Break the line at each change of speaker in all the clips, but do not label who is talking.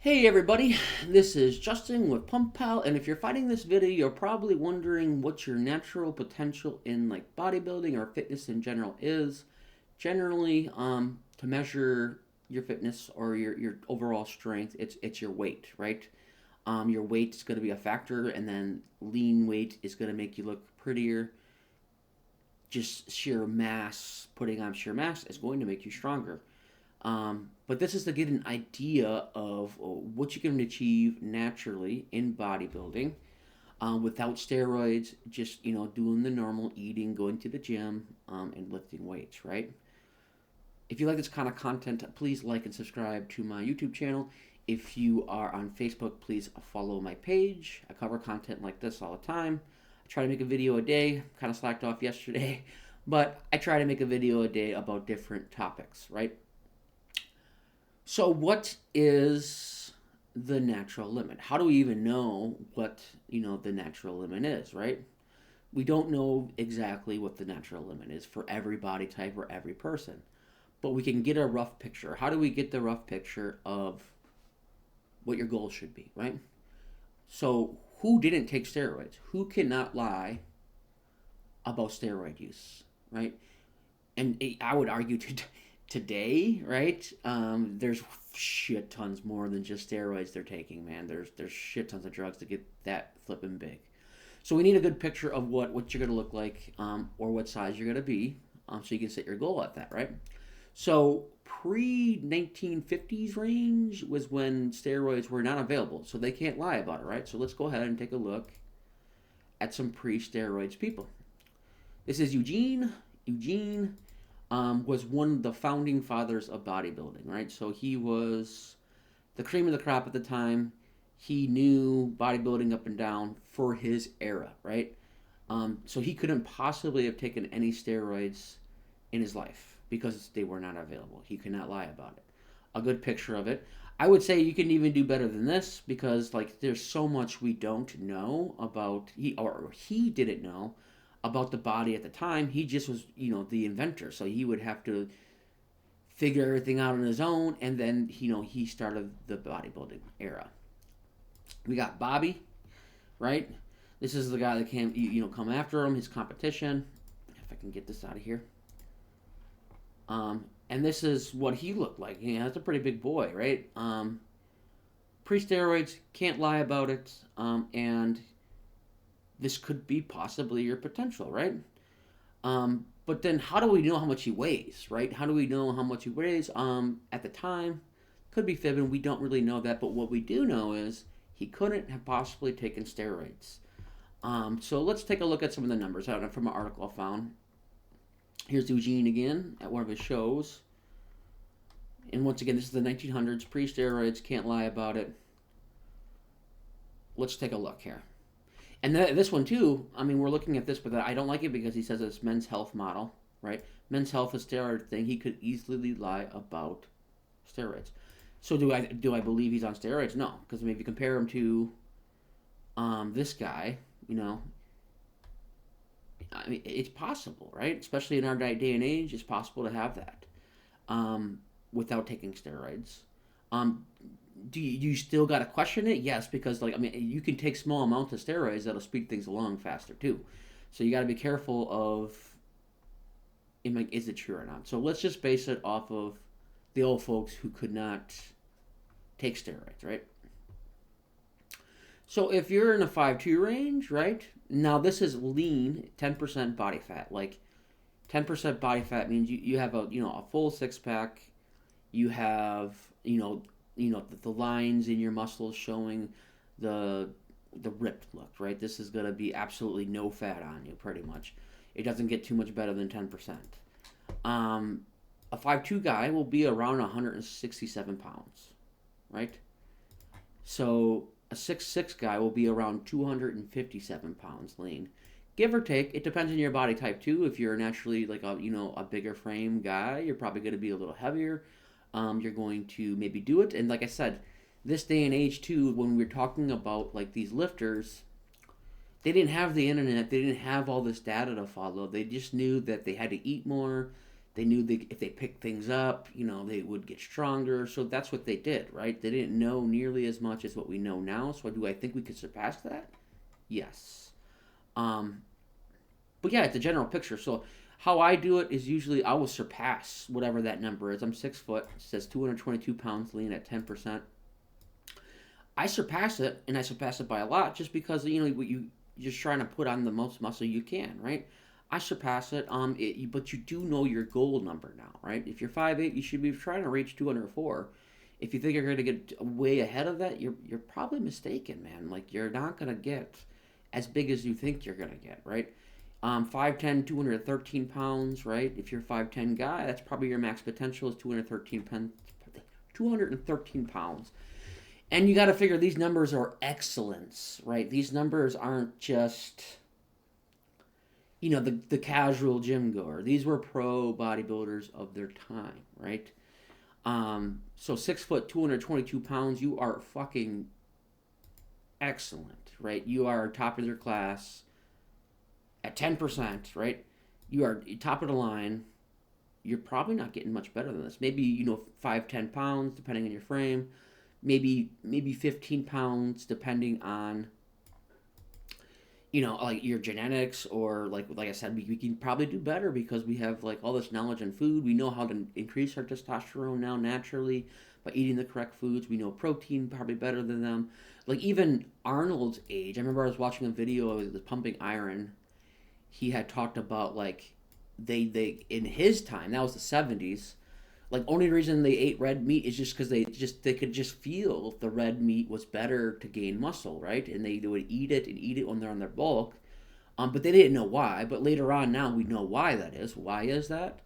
Hey everybody, this is Justin with Pump Pal, and if you're finding this video, you're probably wondering what your natural potential in like bodybuilding or fitness in general is. Generally, to measure your fitness or your overall strength, it's your weight, right? Your weight is going to be a factor, and then lean weight is going to make you look prettier. Just sheer mass, putting on sheer mass is going to make you stronger. But this is to get an idea of what you can achieve naturally in bodybuilding without steroids, just doing the normal eating, going to the gym, and lifting weights, right? If you like this kind of content, please like and subscribe to my YouTube channel. If you are on Facebook, please follow my page. I cover content like this all the time. I try to make a video a day. Kind of slacked off yesterday, but I try to make a video a day about different topics, right? So, what is the natural limit? How do we even know what, the natural limit is, right? We don't know exactly what the natural limit is for every body type or every person, but we can get a rough picture. How do we get the rough picture of what your goal should be, right? So, who didn't take steroids? Who cannot lie about steroid use, right? And I would argue today, right? There's shit tons more than just steroids they're taking, man. There's shit tons of drugs to get that flipping big. So we need a good picture of what you're gonna look like, or what size you're gonna be, so you can set your goal at that, right? So pre 1950s range was when steroids were not available, so they can't lie about it, right? So let's go ahead and take a look at some pre-steroids people. This is Eugene. Eugene was one of the founding fathers of bodybuilding, right? So he was the cream of the crop at the time. He knew bodybuilding up and down for his era, right? So he couldn't possibly have taken any steroids in his life because they were not available. He could not lie about it. A good picture of it. I would say you can even do better than this because like there's so much we don't know about he didn't know about the body at the time. He just was, the inventor. So he would have to figure everything out on his own. And then, he started the bodybuilding era. We got Bobby, right? This is the guy that came, come after him, his competition. If I can get this out of here. And this is what he looked like. That's a pretty big boy, right? Pre-steroids, can't lie about it. And this could be possibly your potential, right? But then how do we know how much he weighs, right? How do we know how much he weighs? At the time, could be fibbing. We don't really know that. But what we do know is he couldn't have possibly taken steroids. So let's take a look at some of the numbers out from an article I found. Here's Eugene again at one of his shows. And once again, this is the 1900s. Pre-steroids, can't lie about it. Let's take a look here. And this one too, we're looking at this, but I don't like it because he says it's Men's Health model, right? Men's Health is steroid thing. He could easily lie about steroids. So do I believe he's on steroids? No, because if you compare him to this guy, it's possible, right? Especially in our day and age, it's possible to have that without taking steroids. Do you still got to question it? Yes, because you can take small amounts of steroids that'll speed things along faster too. So you got to be careful of, is it true or not? So let's just base it off of the old folks who could not take steroids, right? So if you're in the 5'2" range, right? Now this is lean, 10% body fat. Like 10% body fat means you have a full six pack. You have the lines in your muscles showing the ripped look, right? This is going to be absolutely no fat on you, pretty much. It doesn't get too much better than 10%. A 5'2" guy will be around 167 pounds, right? So a 6'6" guy will be around 257 pounds lean. Give or take, it depends on your body type too. If you're naturally like a bigger frame guy, you're probably going to be a little heavier. You're going to maybe do it. And like I said, this day and age too, when we're talking about like these lifters, they didn't have the internet. They didn't have all this data to follow. They just knew that they had to eat more. They knew if they picked things up, they would get stronger. So that's what they did, right? They didn't know nearly as much as what we know now. So do I think we could surpass that? Yes. Um, but yeah, it's a general picture. So how I do it is usually I will surpass whatever that number is. I'm 6 foot. It says 222 pounds lean at 10%. I surpass it, and I surpass it by a lot, just because you're just trying to put on the most muscle you can, right? I surpass it. But you do know your goal number now, right? If you're 5'8", you should be trying to reach 204. If you think you're going to get way ahead of that, you're probably mistaken, man. Like, you're not going to get as big as you think you're going to get, right? 5'10", 213 pounds, right? If you're a 5'10" guy, that's probably your max potential is 213 pounds. And you got to figure these numbers are excellence, right? These numbers aren't just, the casual gym goer. These were pro bodybuilders of their time, right? So 6 foot, 222 pounds, you are fucking excellent, right? You are top of your class at 10%, right? You are top of the line. You're probably not getting much better than this. Maybe, 5-10 pounds, depending on your frame. Maybe 15 pounds, depending on, like your genetics, or like I said, we can probably do better because we have like all this knowledge on food. We know how to increase our testosterone now naturally by eating the correct foods. We know protein probably better than them. Like even Arnold's age. I remember I was watching a video of the pumping iron. He had talked about like they in his time, that was the 70s. Like only reason they ate red meat is just because they could just feel the red meat was better to gain muscle, right? And they would eat it when they're on their bulk. But they didn't know why. But later on, now we know why that is. Why is that?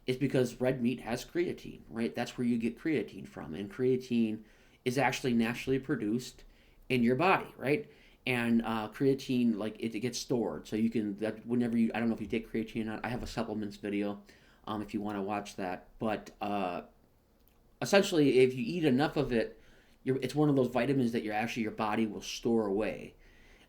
It's because red meat has creatine, right? That's where you get creatine from, and creatine is actually naturally produced in your body, right? And creatine, like it gets stored, so you can whenever I don't know if you take creatine or not. I have a supplements video if you want to watch that. But essentially, if you eat enough of it, it's one of those vitamins that your body will store away,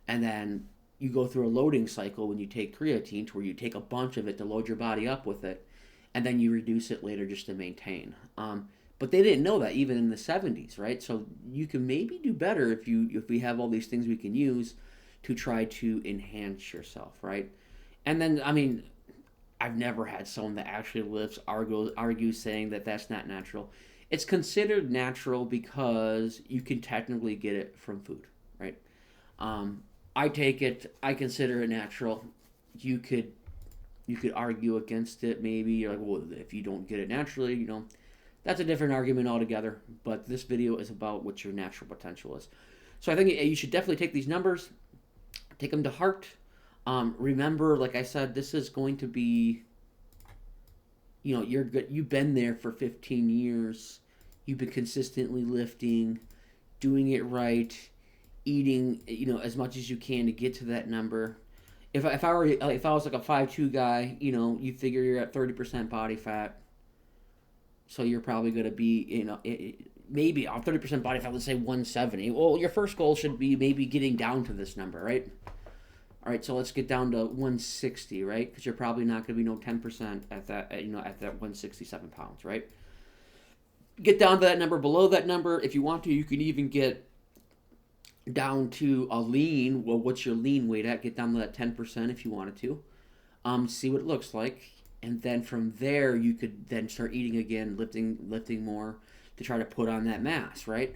and then you go through a loading cycle when you take creatine, to where you take a bunch of it to load your body up with it, and then you reduce it later just to maintain. But they didn't know that even in the 70s, right? So you can maybe do better if we have all these things we can use to try to enhance yourself, right? And then, I mean, I've never had someone that actually argues saying that that's not natural. It's considered natural because you can technically get it from food, right? I take it. I consider it natural. You could argue against it. Maybe you're like, well, if you don't get it naturally, that's a different argument altogether. But this video is about what your natural potential is. So I think you should definitely take these numbers, take them to heart. Remember, like I said, this is going to be, you're good. You've been there for 15 years. You've been consistently lifting, doing it right, eating, as much as you can to get to that number. If I was like a 5'2" guy, you figure you're at 30% body fat. So you're probably going to be, maybe on 30% body fat, let's say 170. Well, your first goal should be maybe getting down to this number, right? All right, so let's get down to 160, right? Because you're probably not going to be 10% at that 167 pounds, right? Get down to that number. Below that number, if you want to, you can even get down to a lean. Well, what's your lean weight at? Get down to that 10% if you wanted to. See what it looks like. And then from there, you could then start eating again, lifting more to try to put on that mass, right?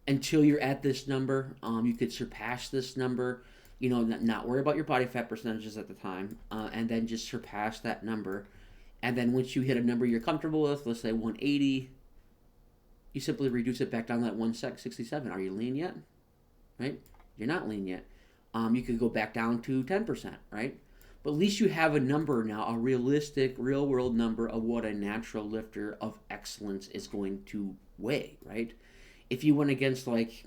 Until you're at this number, you could surpass this number. Not worry about your body fat percentages at the time, and then just surpass that number. And then once you hit a number you're comfortable with, let's say 180, you simply reduce it back down to that 167. Are you lean yet? Right? You're not lean yet. You could go back down to 10%, right? But at least you have a number now, a realistic, real-world number of what a natural lifter of excellence is going to weigh, right? If you went against, like,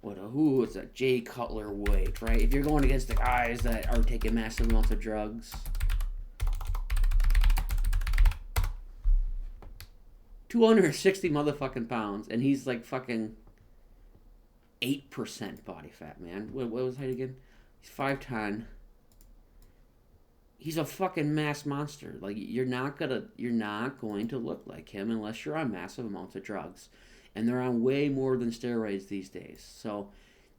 who is that? Jay Cutler weight, right? If you're going against the guys that are taking massive amounts of drugs, 260 motherfucking pounds, and he's like fucking 8% body fat, man. What was height again? He's 5'10". he's a fucking mass monster. Like you're not going to look like him unless you're on massive amounts of drugs, and they're on way more than steroids these days. So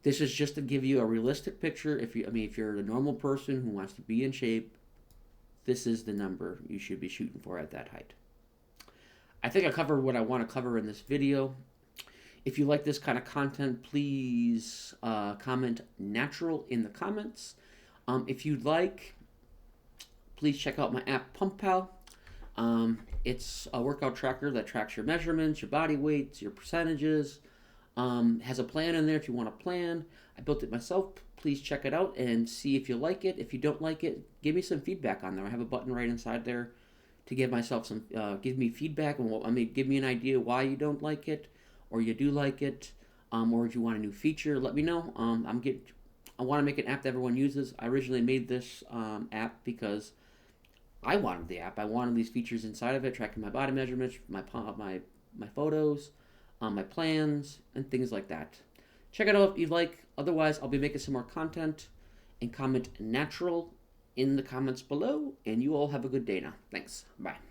this is just to give you a realistic picture. If you're a normal person who wants to be in shape, this is the number you should be shooting for at that height. I think I covered what I want to cover in this video. If you like this kind of content, please comment natural in the comments. If you'd like, please check out my app Pump Pal. It's a workout tracker that tracks your measurements, your body weights, your percentages. Has a plan in there if you want a plan. I built it myself. Please check it out and see if you like it. If you don't like it, give me some feedback on there. I have a button right inside there to give myself some, give me feedback and give me an idea why you don't like it, or you do like it, or if you want a new feature, let me know. I want to make an app that everyone uses. I originally made this app because I wanted the app. I wanted these features inside of it, tracking my body measurements, my photos, my plans, and things like that. Check it out if you'd like. Otherwise, I'll be making some more content. And comment natural in the comments below. And you all have a good day now. Thanks. Bye.